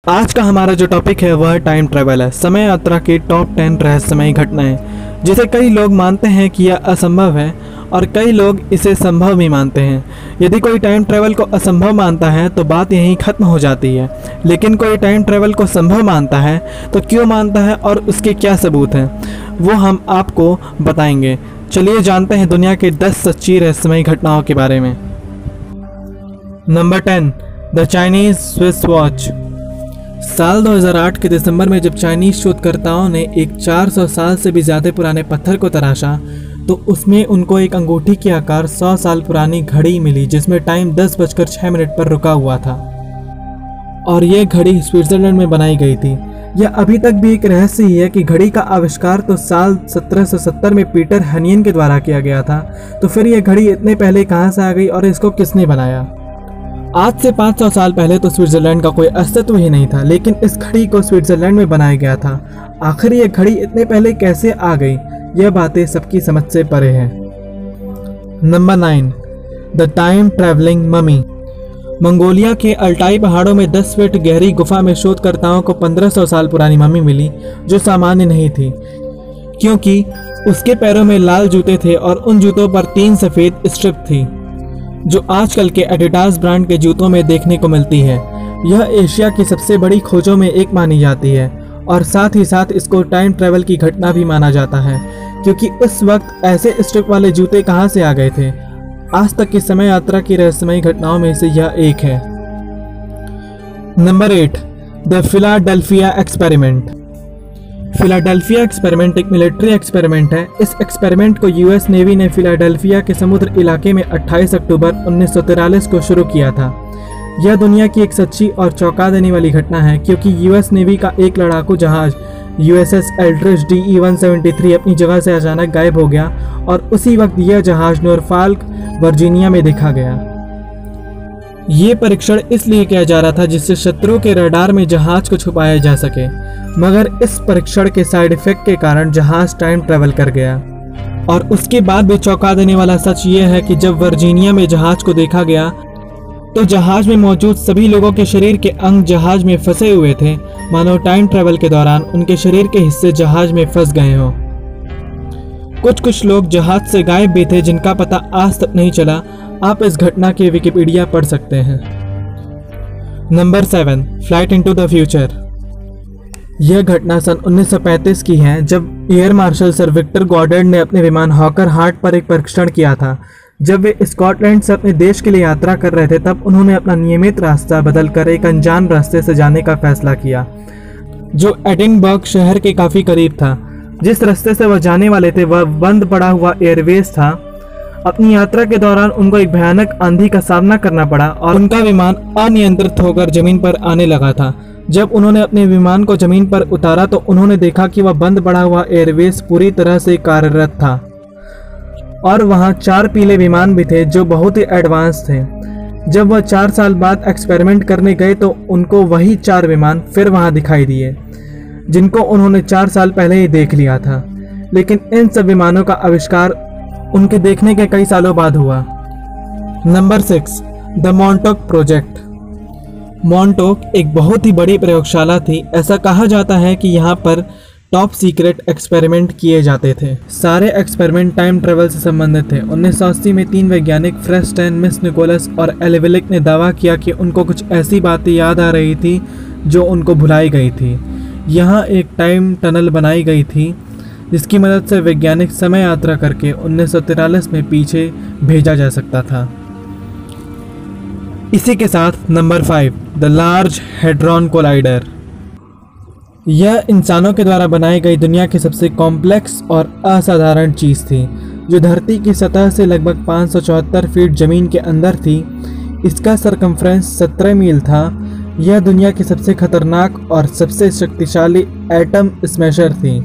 आज का हमारा जो टॉपिक है वह टाइम ट्रैवल है। समय यात्रा की टॉप 10 रहस्यमयी घटनाएं, जिसे कई लोग मानते हैं कि यह असंभव है और कई लोग इसे संभव भी मानते हैं। यदि कोई टाइम ट्रैवल को असंभव मानता है तो बात यहीं ख़त्म हो जाती है, लेकिन कोई टाइम ट्रैवल को संभव मानता है तो क्यों मानता है और उसके क्या सबूत हैं, वो हम आपको बताएंगे। चलिए जानते हैं दुनिया के 10 सच्ची रहस्यमयी घटनाओं के बारे में। Number 10, the Chinese Swiss watch. साल 2008 के दिसंबर में जब चाइनीज़ शोधकर्ताओं ने एक 400 साल से भी ज़्यादा पुराने पत्थर को तराशा तो उसमें उनको एक अंगूठी के आकार 100 साल पुरानी घड़ी मिली, जिसमें टाइम 10:06 पर रुका हुआ था और यह घड़ी स्विट्ज़रलैंड में बनाई गई थी। यह अभी तक भी एक रहस्य ही है कि घड़ी का आविष्कार तो साल 1770 में पीटर हनियन के द्वारा किया गया था, तो फिर यह घड़ी इतने पहले कहाँ से आ गई और इसको किसने बनाया। आज से 500 साल पहले तो स्विट्ज़रलैंड का कोई अस्तित्व ही नहीं था, लेकिन इस घड़ी को स्विट्ज़रलैंड में बनाया गया था। आखिर ये घड़ी इतने पहले कैसे आ गई, यह बातें सबकी समझ से परे हैं। Number 9, the time travelling mummy. Mongolia के अल्टाई पहाड़ों में 10 फीट गहरी गुफा में शोधकर्ताओं को 1500 साल पुरानी मम्मी मिली, जो सामान्य नहीं थी क्योंकि उसके पैरों में लाल जूते थे और उन जूतों पर 3 सफ़ेद स्ट्रिप थी, जो आजकल के एडिडास ब्रांड के जूतों में देखने को मिलती है। यह एशिया की सबसे बड़ी खोजों में एक मानी जाती है और साथ ही साथ इसको टाइम ट्रैवल की घटना भी माना जाता है, क्योंकि उस वक्त ऐसे स्ट्रिप वाले जूते कहां से आ गए थे। आज तक की समय यात्रा की रहस्यमयी घटनाओं में से यह एक है। Number 8, the Philadelphia experiment. Philadelphia experiment एक मिलिट्री एक्सपेरिमेंट है। इस एक्सपेरिमेंट को यूएस नेवी ने फिलाडेल्फिया के समुद्र इलाके में 28 अक्टूबर 1943 को शुरू किया था। यह दुनिया की एक सच्ची और चौंका देने वाली घटना है, क्योंकि यूएस नेवी का एक लड़ाकू जहाज यूएसएस एल्ड्रिच DE-173 अपनी जगह से अचानक गायब हो गया और उसी वक्त यह जहाज नॉरफॉल्क वर्जीनिया में देखा गया। ये परीक्षण इसलिए किया जा रहा था जिससे शत्रु के रडार में जहाज को छुपाया जा सके, मगर इस परीक्षण के साइड इफेक्ट के कारण जहाज टाइम ट्रैवल कर गया। और उसके बाद भी चौंका देने वाला सच ये है कि जब वर्जीनिया में जहाज को देखा गया तो जहाज में मौजूद सभी लोगों के शरीर के अंग जहाज में फंसे हुए थे, मानो टाइम ट्रैवल के दौरान उनके शरीर के हिस्से जहाज में फंस गए हों। कुछ लोग जहाज से गायब भी थे, जिनका पता आज तक नहीं चला। आप इस घटना के विकिपीडिया पढ़ सकते हैं। Number 7, flight into the future. यह घटना सन 1935 की है, जब एयर मार्शल सर विक्टर गॉडर्ड ने अपने विमान हॉकर हार्ट पर एक परीक्षण किया था। जब वे स्कॉटलैंड से अपने देश के लिए यात्रा कर रहे थे, तब उन्होंने अपना नियमित रास्ता बदलकर एक अनजान रास्ते से जाने का फैसला किया, जो एडिनबर्ग शहर के काफ़ी करीब था। जिस रास्ते से वह जाने वाले थे वह बंद पड़ा हुआ एयरवेज था। अपनी यात्रा के दौरान उनको एक भयानक आंधी का सामना करना पड़ा और उनका विमान अनियंत्रित होकर जमीन पर आने लगा था। जब उन्होंने अपने विमान को जमीन पर उतारा तो उन्होंने देखा कि वह बंद पड़ा हुआ एयरवेज पूरी तरह से कार्यरत था और वहां 4 पीले विमान भी थे जो बहुत ही एडवांस थे। जब वह 4 साल बाद एक्सपेरिमेंट करने गए तो उनको वही 4 विमान फिर वहां दिखाई दिए, जिनको उन्होंने 4 साल पहले ही देख लिया था। लेकिन इन सब विमानों का आविष्कार उनके देखने के कई सालों बाद हुआ। Number 6, the Montauk project. Montauk एक बहुत ही बड़ी प्रयोगशाला थी। ऐसा कहा जाता है कि यहाँ पर टॉप सीक्रेट एक्सपेरिमेंट किए जाते थे। सारे एक्सपेरिमेंट टाइम ट्रेवल से संबंधित थे। 1980 में 3 वैज्ञानिक फ्रेस्टन, मिस निकोलस और एलिविलिक ने दावा किया कि उनको कुछ ऐसी बातें याद आ रही थी जो उनको भुलाई गई थी। यहाँ एक टाइम टनल बनाई गई थी जिसकी मदद से वैज्ञानिक समय यात्रा करके 1943 में पीछे भेजा जा सकता था। इसी के साथ number 5, the large hadron collider. यह इंसानों के द्वारा बनाई गई दुनिया की सबसे कॉम्प्लेक्स और असाधारण चीज़ थी, जो धरती की सतह से लगभग 574 फीट ज़मीन के अंदर थी। इसका सरकमफ्रेंस 17 मील था। यह दुनिया की सबसे खतरनाक और सबसे शक्तिशाली एटम स्मैशर थी,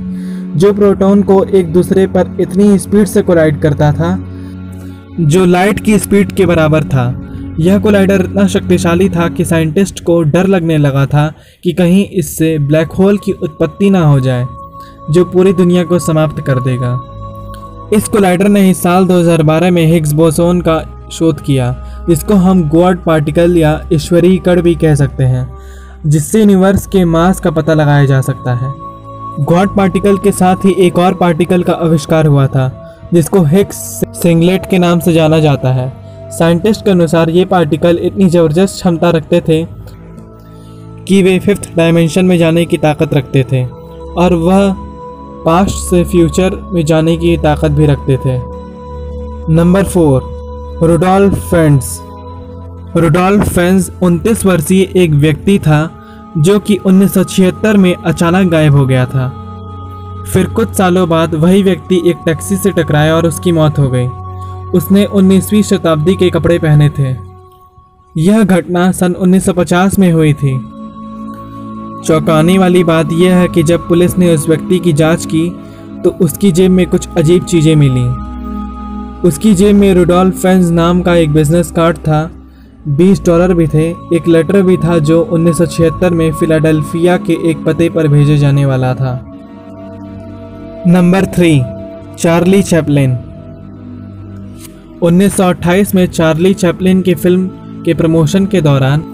जो प्रोटॉन को एक दूसरे पर इतनी स्पीड से कोलाइड करता था जो लाइट की स्पीड के बराबर था। यह कोलाइडर इतना शक्तिशाली था कि साइंटिस्ट को डर लगने लगा था कि कहीं इससे ब्लैक होल की उत्पत्ति ना हो जाए, जो पूरी दुनिया को समाप्त कर देगा। इस कोलाइडर ने ही साल 2012 में हिग्स बोसोन का शोध किया, जिसको हम गॉड पार्टिकल या ईश्वरीय कण भी कह सकते हैं। जिससे यूनिवर्स के मास का पता लगाया जा सकता है। गॉड पार्टिकल के साथ ही एक और पार्टिकल का आविष्कार हुआ था जिसको हिग्स सिंगलेट के नाम से जाना जाता है। साइंटिस्ट के अनुसार ये पार्टिकल इतनी ज़बरदस्त क्षमता रखते थे कि वे 5th डायमेंशन में जाने की ताकत रखते थे और वह पास्ट से फ्यूचर में जाने की ताकत भी रखते थे। Number 4, Rudolph Fentz. Rudolph Fentz 29 वर्षीय एक व्यक्ति था जो कि 1976 में अचानक गायब हो गया था। फिर कुछ सालों बाद वही व्यक्ति एक टैक्सी से टकराया और उसकी मौत हो गई। उसने 19वीं शताब्दी के कपड़े पहने थे। यह घटना सन 1950 में हुई थी। चौंकाने वाली बात यह है कि जब पुलिस ने उस व्यक्ति की जांच की तो उसकी जेब में कुछ अजीब चीज़ें मिली। उसकी जेब में रुडोल्फ फेंड्स नाम का एक बिजनेस कार्ड था, $20 भी थे, एक लेटर भी था जो 1976 में फिलाडेल्फिया के एक पते पर भेजे जाने वाला था। Number 3, Charlie Chaplin. 1928 में चार्ली चैपलिन की फिल्म के प्रमोशन के दौरान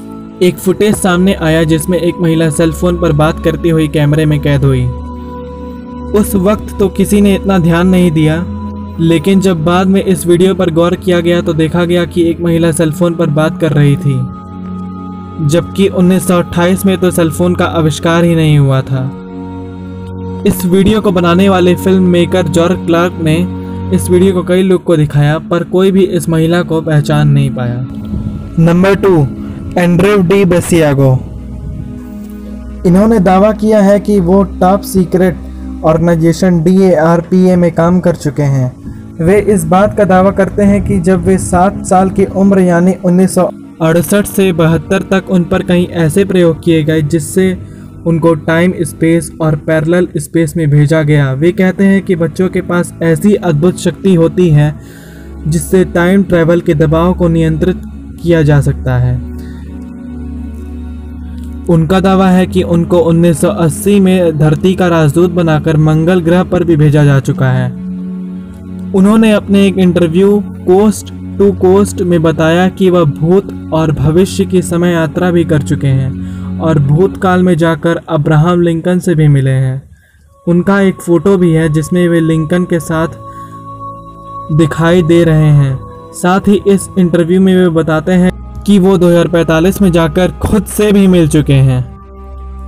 एक फुटेज सामने आया जिसमें एक महिला सेल फोन पर बात करती हुई कैमरे में कैद हुई। उस वक्त तो किसी ने इतना ध्यान नहीं दिया, लेकिन जब बाद में इस वीडियो पर गौर किया गया तो देखा गया कि एक महिला सेल फोन पर बात कर रही थी, जबकि 1928 में तो सेल फोन का आविष्कार ही नहीं हुआ था। इस वीडियो को बनाने वाले फिल्म मेकर जॉर्ज क्लार्क ने इस वीडियो को कई लोग को दिखाया पर कोई भी इस महिला को पहचान नहीं पाया। Number 2, Andre D Basiago. इन्होंने दावा किया है कि वो टॉप सीक्रेट ऑर्गेनाइजेशन DARPA में काम कर चुके हैं। वे इस बात का दावा करते हैं कि जब वे 7 साल की उम्र यानी 1968 से 72 तक उन पर कई ऐसे प्रयोग किए गए जिससे उनको टाइम स्पेस और पैरेलल स्पेस में भेजा गया। वे कहते हैं कि बच्चों के पास ऐसी अद्भुत शक्ति होती है जिससे टाइम ट्रैवल के दबाव को नियंत्रित किया जा सकता है। उनका दावा है कि उनको 1980 में धरती का राजदूत बनाकर मंगल ग्रह पर भी भेजा जा चुका है। उन्होंने अपने एक इंटरव्यू कोस्ट टू कोस्ट में बताया कि वह भूत और भविष्य की समय यात्रा भी कर चुके हैं और भूतकाल में जाकर अब्राहम लिंकन से भी मिले हैं। उनका एक फ़ोटो भी है जिसमें वे लिंकन के साथ दिखाई दे रहे हैं। साथ ही इस इंटरव्यू में वे बताते हैं कि वो 2045 में जाकर खुद से भी मिल चुके हैं।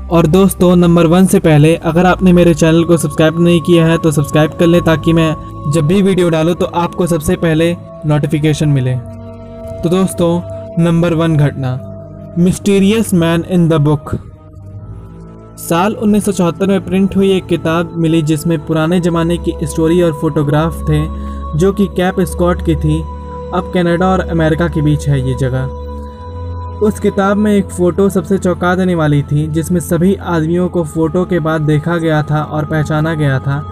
और दोस्तों, नंबर 1 से पहले अगर आपने मेरे चैनल को सब्सक्राइब नहीं किया है तो सब्सक्राइब कर लें ताकि मैं जब भी वीडियो डालूं तो आपको सबसे पहले नोटिफिकेशन मिले। तो दोस्तों, नंबर 1 घटना, mysterious man in the book. साल 1974 में प्रिंट हुई एक किताब मिली जिसमें पुराने ज़माने की स्टोरी और फोटोग्राफ थे जो कि कैप स्कॉट की थी। अब कनाडा और अमेरिका के बीच है ये जगह। उस किताब में एक फ़ोटो सबसे चौंका देने वाली थी जिसमें सभी आदमियों को फ़ोटो के बाद देखा गया था और पहचाना गया था।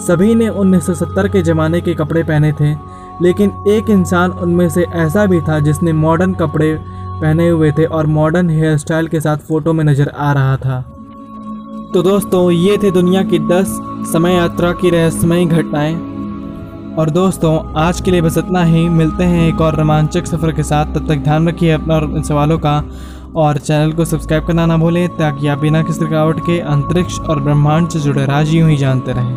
सभी ने 1970 के ज़माने के कपड़े पहने थे, लेकिन एक इंसान उनमें से ऐसा भी था जिसने मॉडर्न कपड़े पहने हुए थे और मॉडर्न हेयर स्टाइल के साथ फ़ोटो में नज़र आ रहा था। तो दोस्तों, ये थे दुनिया की 10 समय यात्रा की रहस्यमयी घटनाएं। और दोस्तों, आज के लिए बस इतना ही। मिलते हैं एक और रोमांचक सफ़र के साथ। तब तक ध्यान रखिए अपना और इन सवालों का, और चैनल को सब्सक्राइब करना ना भूलें ताकि आप बिना किसी रुकावट के अंतरिक्ष और ब्रह्मांड से जुड़े राज यूं ही जानते रहें।